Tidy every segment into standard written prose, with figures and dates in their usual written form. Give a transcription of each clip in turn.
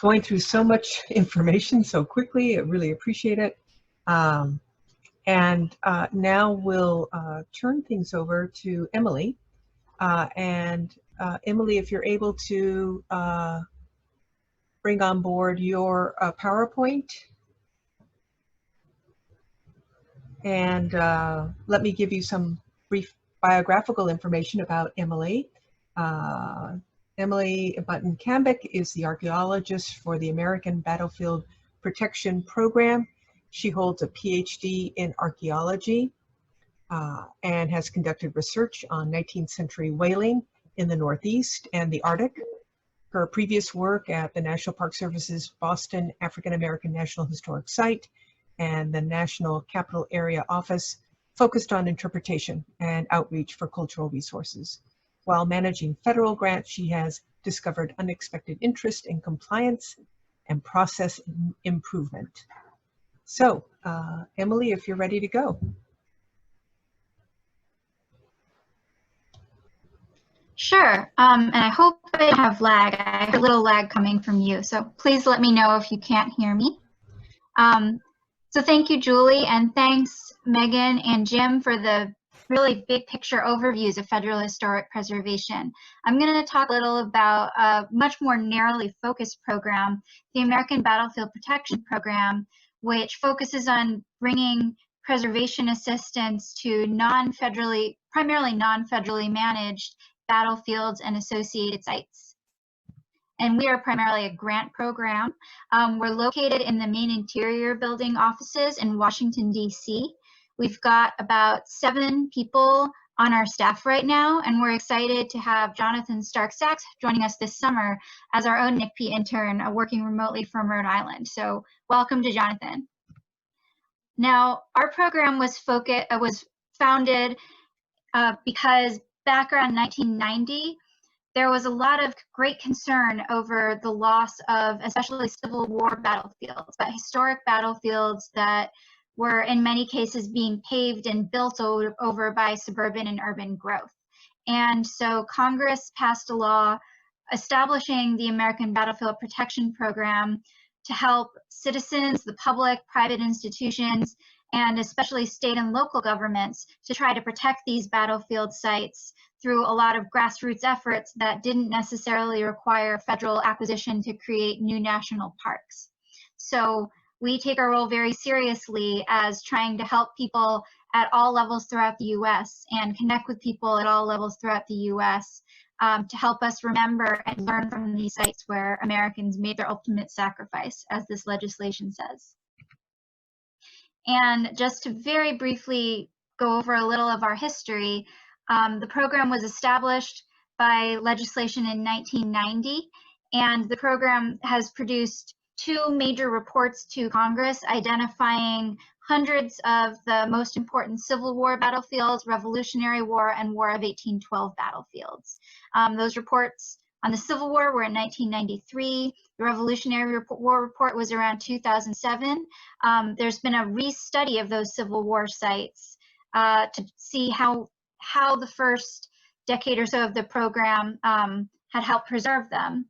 going through so much information so quickly. I really appreciate it. Now we'll turn things over to Emily. Emily, if you're able to bring on board your PowerPoint. And let me give you some brief biographical information about Emily. Emily Button Kambic is the archaeologist for the American Battlefield Protection Program. She holds a PhD in archaeology and has conducted research on 19th century whaling in the Northeast and the Arctic. Her previous work at the National Park Service's Boston African American National Historic Site and the National Capital Area Office focused on interpretation and outreach for cultural resources. While managing federal grants, she has discovered unexpected interest in compliance and process improvement. So, Emily, if you're ready to go. Sure, and I hope I have lag. I have a little lag coming from you, so please let me know if you can't hear me. So thank you, Julie, and thanks, Megan and Jim, for the really big picture overviews of federal historic preservation. I'm going to talk a little about a much more narrowly focused program, the American Battlefield Protection Program, which focuses on bringing preservation assistance to primarily non-federally managed battlefields and associated sites. And we are primarily a grant program. We're located in the main interior building offices in Washington, D.C. We've got about 7 people on our staff right now, and we're excited to have Jonathan Stark-Sachs joining us this summer as our own NCPE intern working remotely from Rhode Island. So welcome to Jonathan. Now, our program was founded because back around 1990, there was a lot of great concern over the loss of especially Civil War battlefields, but historic battlefields that were in many cases being paved and built over by suburban and urban growth. And so Congress passed a law establishing the American Battlefield Protection Program to help citizens, the public, private institutions, and especially state and local governments to try to protect these battlefield sites through a lot of grassroots efforts that didn't necessarily require federal acquisition to create new national parks. So we take our role very seriously as trying to help people at all levels throughout the U.S. and connect with people at all levels throughout the U.S. To help us remember and learn from these sites where Americans made their ultimate sacrifice, as this legislation says. And just to very briefly go over a little of our history, the program was established by legislation in 1990, and the program has produced 2 major reports to Congress identifying hundreds of the most important Civil War battlefields, Revolutionary War, and War of 1812 battlefields. Those reports on the Civil War were in 1993. The Revolutionary War report was around 2007. There's been a restudy of those Civil War sites to see how the first decade or so of the program had helped preserve them.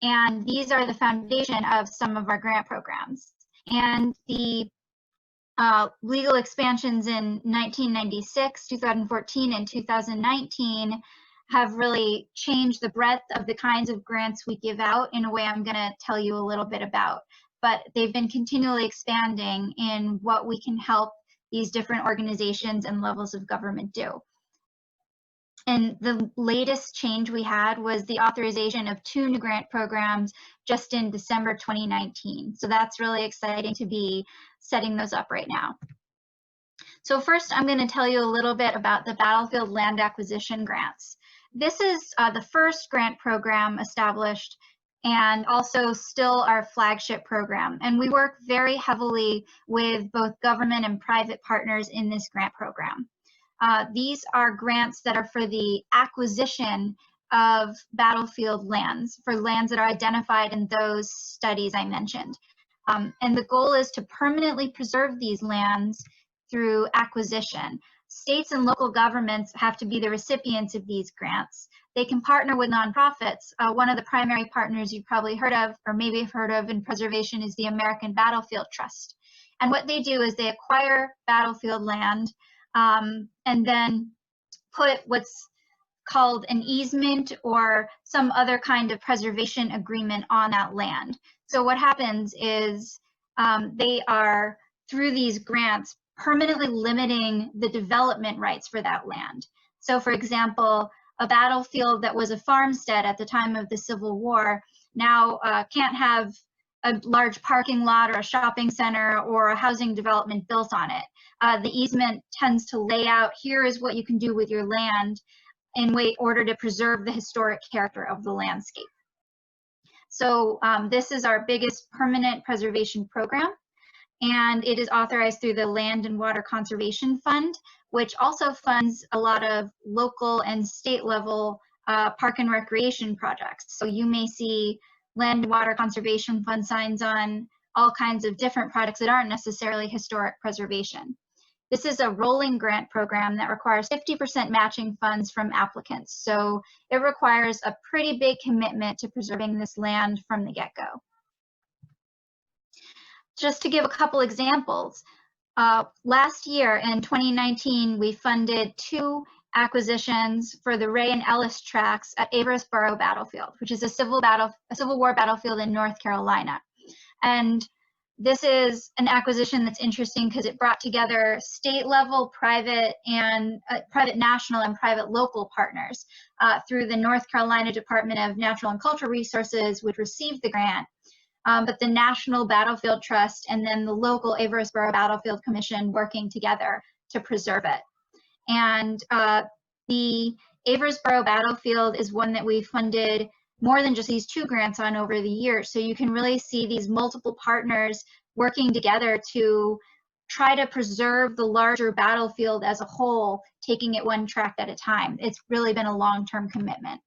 And these are the foundation of some of our grant programs. And the legal expansions in 1996, 2014, and 2019 have really changed the breadth of the kinds of grants we give out in a way I'm going to tell you a little bit about. But they've been continually expanding in what we can help these different organizations and levels of government do. And the latest change we had was the authorization of 2 new grant programs just in December 2019. So that's really exciting to be setting those up right now. So first, I'm going to tell you a little bit about the Battlefield Land Acquisition Grants. This is the first grant program established and also still our flagship program. And we work very heavily with both government and private partners in this grant program. These are grants that are for the acquisition of battlefield lands, for lands that are identified in those studies I mentioned. And the goal is to permanently preserve these lands through acquisition. States and local governments have to be the recipients of these grants, they can partner with nonprofits. One of the primary partners you've probably heard of, or maybe have heard of in preservation, is the American Battlefield Trust. And what they do is they acquire battlefield land and then put what's called an easement or some other kind of preservation agreement on that land. So what happens is they are, through these grants, permanently limiting the development rights for that land. So for example, a battlefield that was a farmstead at the time of the Civil War now can't have a large parking lot or a shopping center or a housing development built on it. The easement tends to lay out, here is what you can do with your land in order to preserve the historic character of the landscape. So this is our biggest permanent preservation program, and it is authorized through the Land and Water Conservation Fund, which also funds a lot of local and state level park and recreation projects. So you may see Land and Water Conservation Fund signs on all kinds of different projects that aren't necessarily historic preservation. This is a rolling grant program that requires 50% matching funds from applicants. So it requires a pretty big commitment to preserving this land from the get-go. Just to give a couple examples, last year in 2019, we funded 2 acquisitions for the Ray and Ellis tracts at Averys Borough Battlefield, which is a Civil War battlefield in North Carolina. And this is an acquisition that's interesting because it brought together state level, private, and private national and private local partners through the North Carolina Department of Natural and Cultural Resources, which received the grant, but the National Battlefield Trust and then the local Averys Borough Battlefield Commission working together to preserve it. And the Averys Borough Battlefield is one that we funded more than just these 2 grants on over the years. So you can really see these multiple partners working together to try to preserve the larger battlefield as a whole, taking it one tract at a time. It's really been a long-term commitment.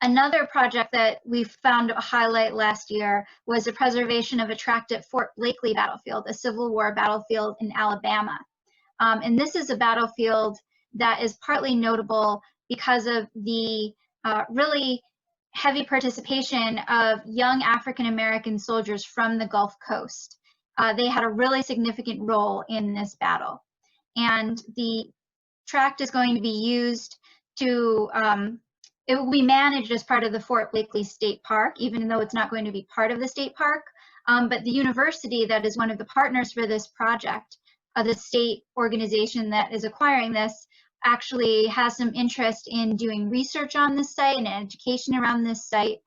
Another project that we found a highlight last year was the preservation of a tract at Fort Blakely Battlefield, a Civil War battlefield in Alabama. And this is a battlefield that is partly notable because of the really heavy participation of young African-American soldiers from the Gulf Coast. They had a really significant role in this battle. And the tract is going to be used to, it will be managed as part of the Fort Blakely State Park, even though it's not going to be part of the state park. But the university that is one of the partners for this project, the state organization that is acquiring this, actually has some interest in doing research on this site and education around this site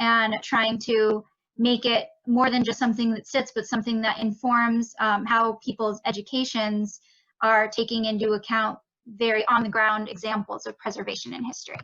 and trying to make it more than just something that sits, but something that informs how people's educations are taking into account very on-the-ground examples of preservation in history.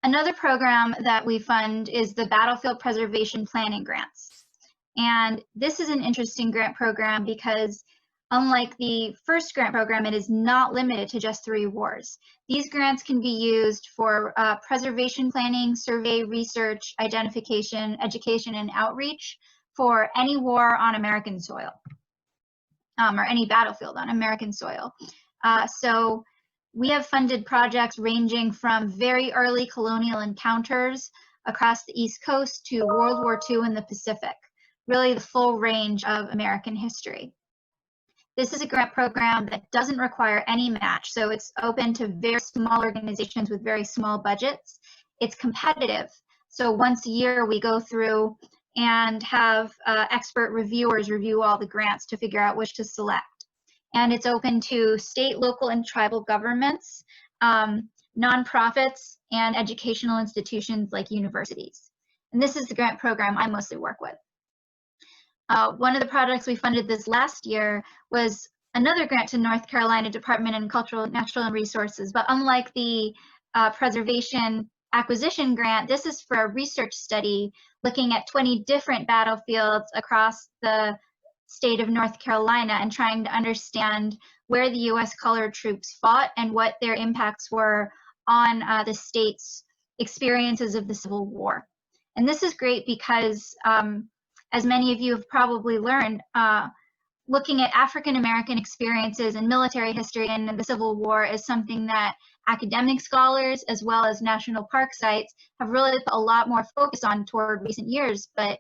Another program that we fund is the Battlefield Preservation Planning Grants. And this is an interesting grant program because unlike the first grant program, it is not limited to just 3 wars. These grants can be used for preservation planning, survey, research, identification, education, and outreach for any war on American soil, or any battlefield on American soil. So we have funded projects ranging from very early colonial encounters across the East Coast to World War II in the Pacific, really the full range of American history. This is a grant program that doesn't require any match, so it's open to very small organizations with very small budgets. It's competitive, so once a year we go through and have expert reviewers review all the grants to figure out which to select. And it's open to state, local, and tribal governments, nonprofits, and educational institutions like universities. And this is the grant program I mostly work with. One of the projects we funded this last year was another grant to North Carolina Department of Cultural, Natural, and Resources, but unlike the preservation acquisition grant, this is for a research study looking at 20 different battlefields across the state of North Carolina and trying to understand where the U.S. colored troops fought and what their impacts were on the state's experiences of the Civil War. And this is great because as many of you have probably learned, looking at African American experiences and military history in the Civil War is something that academic scholars as well as national park sites have really put a lot more focus on toward recent years, but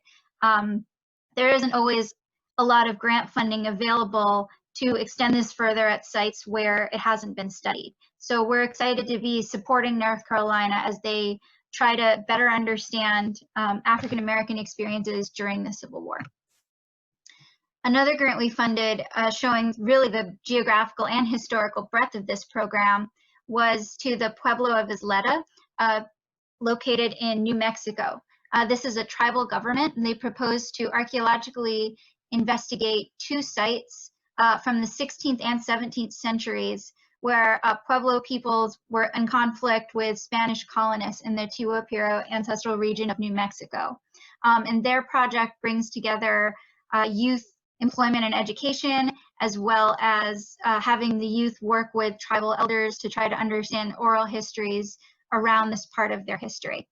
there isn't always a lot of grant funding available to extend this further at sites where it hasn't been studied. So we're excited to be supporting North Carolina as they try to better understand African American experiences during the Civil War. Another grant we funded showing really the geographical and historical breadth of this program was to the Pueblo of Isleta, located in New Mexico. This is a tribal government, and they proposed to archaeologically investigate two sites from the 16th and 17th centuries where Pueblo peoples were in conflict with Spanish colonists in the Tehuapiro ancestral region of New Mexico. And their project brings together youth employment and education, as well as having the youth work with tribal elders to try to understand oral histories around this part of their history.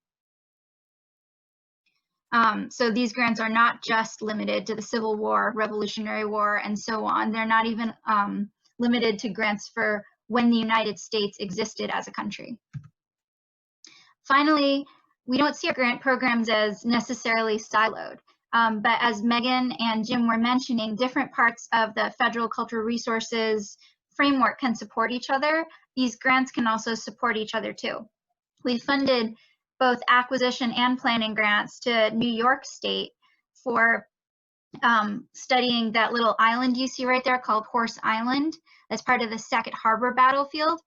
So these grants are not just limited to the Civil War, Revolutionary War, and so on. They're not even limited to grants for when the United States existed as a country. Finally, we don't see our grant programs as necessarily siloed. But as Megan and Jim were mentioning, different parts of the federal cultural resources framework can support each other. These grants can also support each other too. We funded both acquisition and planning grants to New York State for studying that little island you see right there called Horse Island as part of the Sackett Harbor battlefield.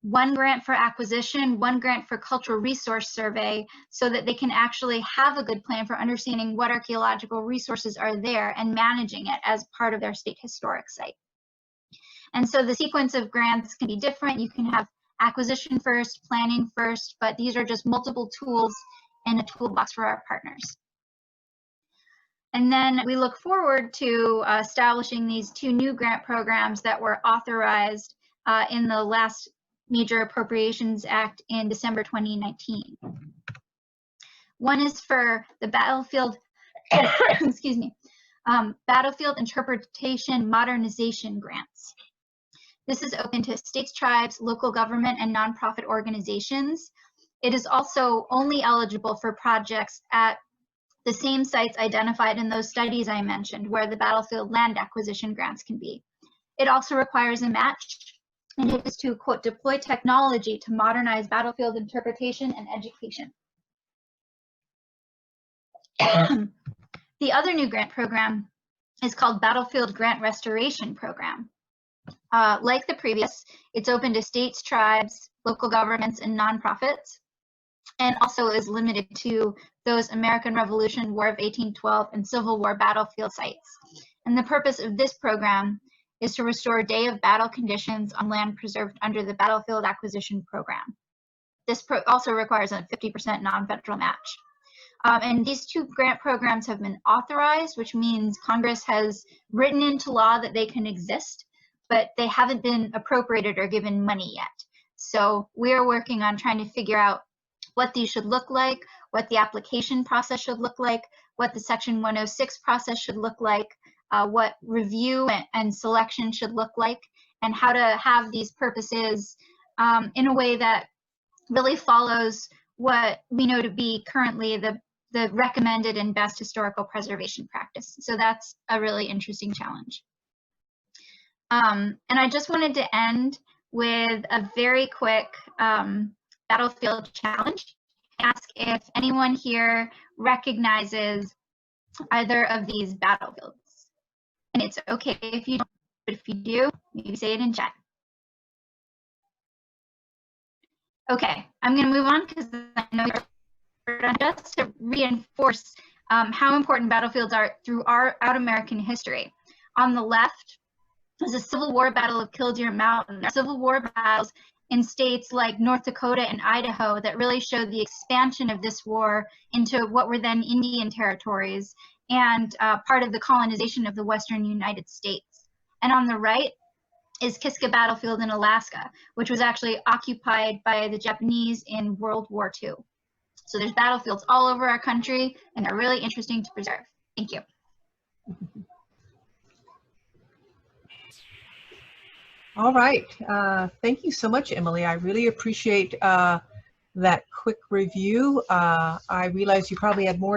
One grant for acquisition, one grant for cultural resource survey, so that they can actually have a good plan for understanding what archaeological resources are there and managing it as part of their state historic site. And so the sequence of grants can be different. You can have acquisition first, planning first, but these are just multiple tools in a toolbox for our partners. And then we look forward to establishing these two new grant programs that were authorized in the last Major Appropriations Act in December 2019. One is for the battlefield, excuse me, battlefield interpretation modernization grants. This is open to states, tribes, local government, and nonprofit organizations. It is also only eligible for projects at the same sites identified in those studies I mentioned, where the battlefield land acquisition grants can be. It also requires a match, and it is to, quote, deploy technology to modernize battlefield interpretation and education. The other new grant program is called Battlefield Grant Restoration Program. Like the previous, it's open to states, tribes, local governments, and nonprofits, and also is limited to those American Revolution, War of 1812, and Civil War battlefield sites. And the purpose of this program is to restore day of battle conditions on land preserved under the Battlefield Acquisition Program. This also requires a 50% non-federal match. And these two grant programs have been authorized, which means Congress has written into law that they can exist, but they haven't been appropriated or given money yet. So we are working on trying to figure out what these should look like, what the application process should look like, what the Section 106 process should look like, what review and selection should look like, and how to have these purposes in a way that really follows what we know to be currently the recommended and best historical preservation practice. So that's a really interesting challenge. And I just wanted to end with a very quick battlefield challenge. Ask if anyone here recognizes either of these battlefields. And it's okay if you don't, but if you do, maybe say it in chat. Okay, I'm going to move on because I know you're just to reinforce how important battlefields are throughout American history. On the left is the Civil War Battle of Killdeer Mountain. Civil War battles in states like North Dakota and Idaho that really showed the expansion of this war into what were then Indian territories and part of the colonization of the Western United States. And on the right is Kiska Battlefield in Alaska, which was actually occupied by the Japanese in World War II. So there's battlefields all over our country, and they're really interesting to preserve. Thank you. All right. Thank you so much, Emily. I really appreciate that quick review. I realize you probably had more